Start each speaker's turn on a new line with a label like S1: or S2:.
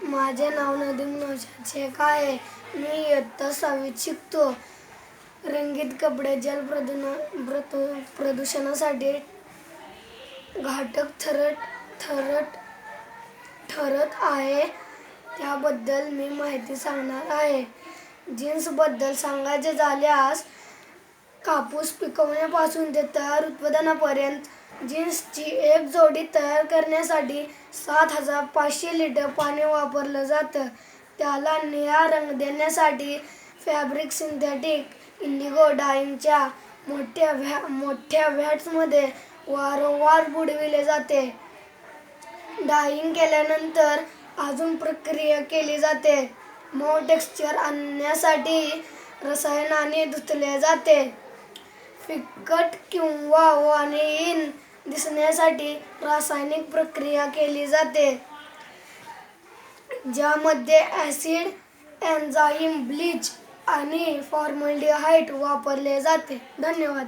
S1: माझे नाव नदीम नौशाद शेख आहे. मी इयत्ता 6वीत शिकतो. रंगीत कपडे जल प्रदूषणासाठी घातक ठरत आहे. त्याबद्दल मी माहिती सांगणार आहे. जीन्सबद्दल सांगायचे झाल्यास, कापूस पिकवण्यापासून ते तयार उत्पादनापर्यंत जीन्सची एक जोडी तयार करण्यासाठी 7,500 लिटर पाणी वापरलं जातं. त्याला निळा रंग देण्यासाठी फॅब्रिक सिंथेटिक इंडिगो डायिंगच्या मोठ्या व्हॅट्समध्ये वारंवार बुडविले जाते. डायिंग केल्यानंतर अजून प्रक्रिया केली जाते. मऊ टेक्स्चर आणण्यासाठी रसायनाने धुतले जाते. फिकट किंवा वाणीहीन दिसण्यासाठी रासायनिक प्रक्रिया केली जाते, ज्यामध्ये ॲसिड, एन्झाईम, ब्लीच आणि फॉर्मल्डिहाइड वापरले जाते. धन्यवाद.